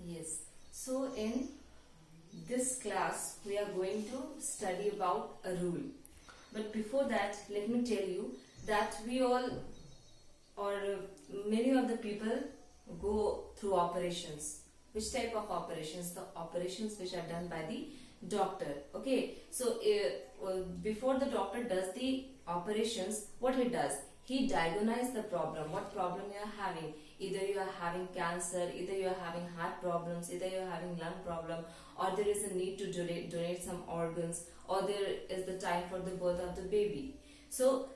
Yes. So in this class we are going to study about a rule. But before that, let me tell you that we all or many of the people go through operations. Which type of operations? The operations which are done by the doctor. Okay. So before the doctor does the operations, what he does? He diagnoses the problem. What problem you are having? Either you are having cancer, either you are having heart problems, either you are having lung problem, or there is a need to donate some organs, or there is the time for the birth of the baby. So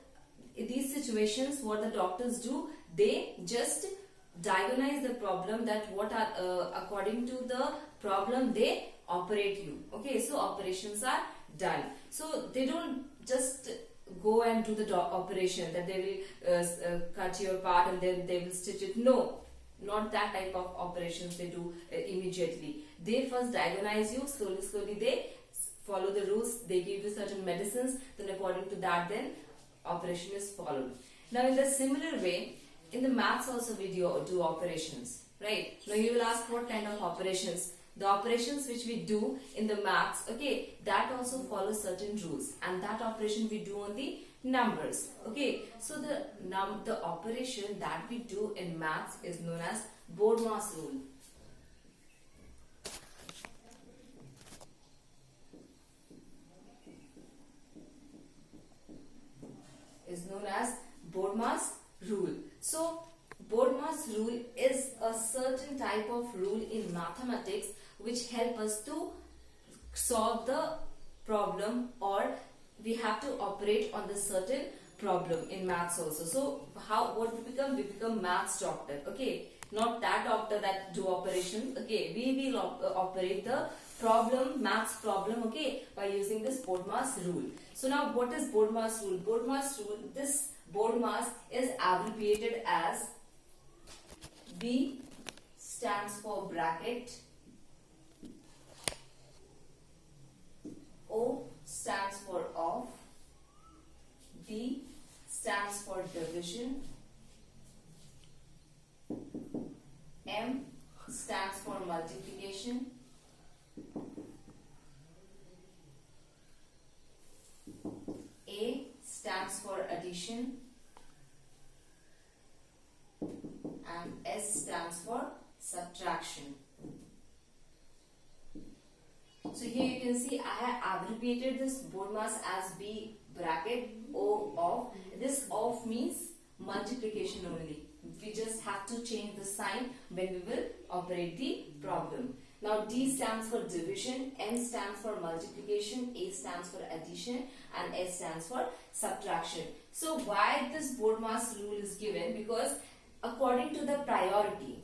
in these situations, what the doctors do, they just diagnose the problem, that what are according to the problem they operate you. Okay, so operations are done. So they don't just go and do the operation, that they will cut your part and then they will stitch it. No, not that type of operations they do immediately. They first diagnose you, slowly they follow the rules, they give you certain medicines, then according to that then operation is followed. Now in the similar way, in the maths also we do operations, right? Now you will ask what kind of operations. The operations which we do in the maths, okay, that also follows certain rules, and that operation we do on the numbers. Okay, so the operation that we do in maths is known as Bodmas rule. Is known as Bodmas rule. So Bodmas rule is a certain type of rule in mathematics which help us to solve the problem, or we have to operate on the certain problem in maths also. So what we become? We become maths doctor. Okay, not that doctor that do operations. Okay, we will operate the problem, maths problem, okay, by using this Bodmas rule. So now what is Bodmas rule? Bodmas rule, this Bodmas is abbreviated as B stands for bracket, O stands for off, D stands for division, M stands for multiplication, A stands for addition, and S stands for subtraction. So here you can see I have abbreviated this Bodmas as B bracket O off. This off means multiplication only. We just have to change the sign when we will operate the problem. Now D stands for division, M stands for multiplication, A stands for addition, and S stands for subtraction. So why this Bodmas rule is given? Because according to the priority,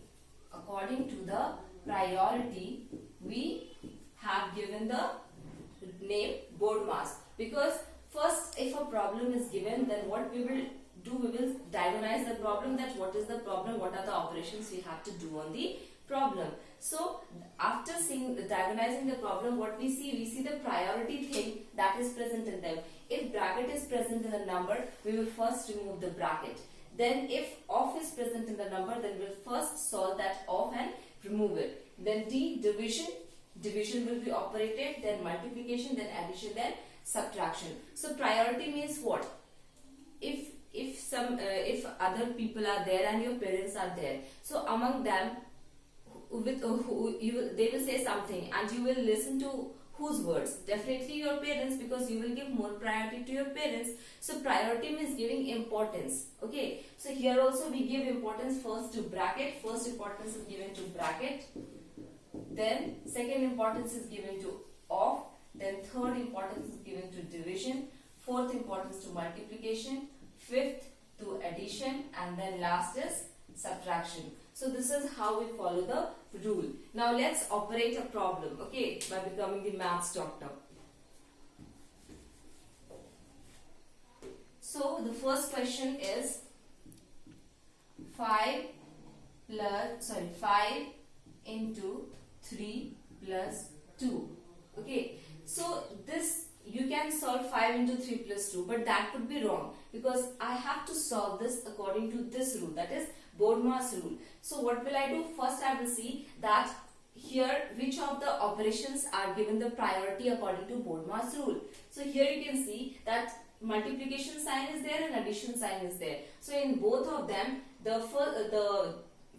we have given the name Bodmas. Because first, if a problem is given, then what we will do, we will diagnose the problem, that what is the problem, what are the operations we have to do on the problem. So after diagnosing the problem, what we see the priority thing that is present in them. If bracket is present in the number, we will first remove the bracket. Then if off is present in the number, then we'll first solve that off and remove it. Then D, division will be operated, then multiplication, then addition, then subtraction. So priority means what? If other people are there and your parents are there, so among them, they will say something and you will listen to whose words? Definitely your parents, because you will give more priority to your parents. So priority means giving importance. Okay, so here also we give importance first to bracket. First importance is given to bracket, then second importance is given to off, then third importance is given to division, fourth importance to multiplication, fifth to addition, and then last is subtraction. So this is how we follow the rule. Now let's operate a problem, okay, by becoming the maths doctor. So the first question is 5 into 3 plus 2. Okay, so this you can solve 5 into 3 plus 2, but that could be wrong, because I have to solve this according to this rule, that is Bodmas rule. So what will I do? First I will see that here which of the operations are given the priority according to Bodmas rule. So here you can see that multiplication sign is there and addition sign is there. So in both of them, the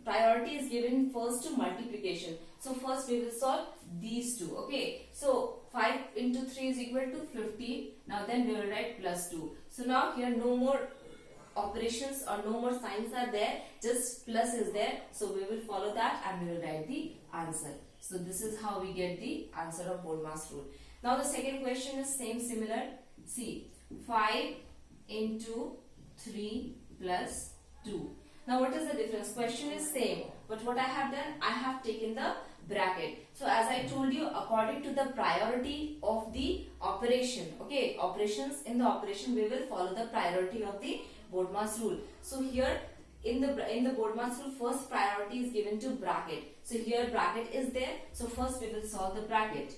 priority is given first to multiplication. So first we will solve these two. Okay. So 5 into 3 is equal to 15. Now then we will write plus 2. So now here no more operations or no more signs are there, just plus is there. So we will follow that and we will write the answer. So this is how we get the answer of Bodmas rule. Now the second question is similar. See, 5 into 3 plus 2. Now what is the difference? Question is same, but what I have done, I have taken the bracket. So as I told you, according to the priority of the operation, okay, operations in the operation, we will follow the priority of the Bodmas rule. So here in the Bodmas rule, first priority is given to bracket. So here bracket is there. So first we will solve the bracket.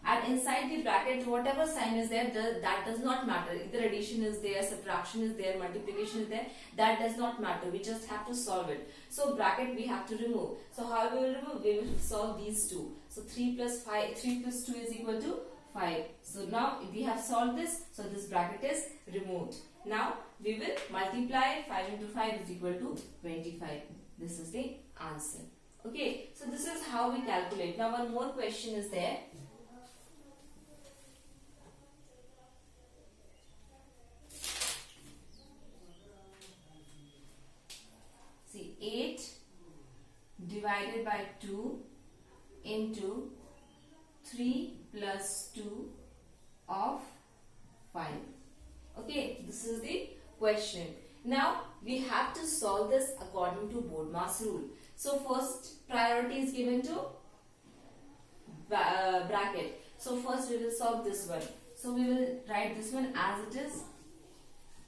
And inside the bracket, whatever sign is there, that does not matter. Either addition is there, subtraction is there, multiplication is there. That does not matter. We just have to solve it. So bracket we have to remove. So how we will remove? We will solve these two. So 3 plus 2 is equal to 5. So now we have solved this. So this bracket is removed. Now we will multiply 5 into 5 is equal to 25. This is the answer. Okay. So this is how we calculate. Now one more question is there. See, 8 divided by 2 into 3 plus 2 of 5. Okay, this is the question. Now we have to solve this according to Bodmas rule. So first priority is given to bracket. So first we will solve this one. So we will write this one as it is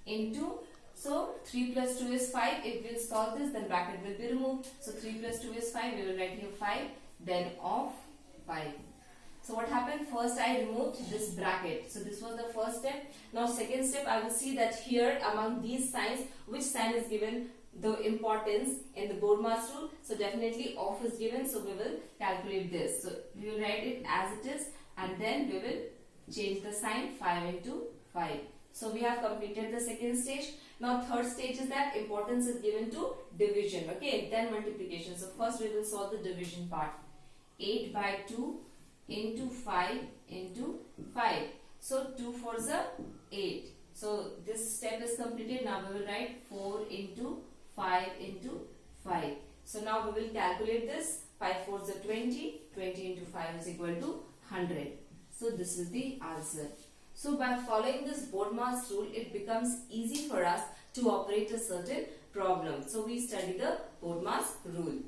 into. So 3 plus 2 is 5. If we will solve this, then bracket will be removed. So 3 plus 2 is 5. We will write here 5. Then of 5. So what happened? First I removed this bracket. So this was the first step. Now second step, I will see that here among these signs, which sign is given the importance in the Bodmas rule. So definitely off is given. So we will calculate this. So we will write it as it is and then we will change the sign 5 into 5. So we have completed the second stage. Now third stage is that importance is given to division. Okay, then multiplication. So first we will solve the division part. 8 by 2 into 5 into 5. So 2 4s are 8. So this step is completed. Now we will write 4 into 5 into 5. So now we will calculate this. 5 4s are 20. 20 into 5 is equal to 100. So this is the answer. So by following this Bodmas rule, it becomes easy for us to operate a certain problem. So we study the Bodmas rule.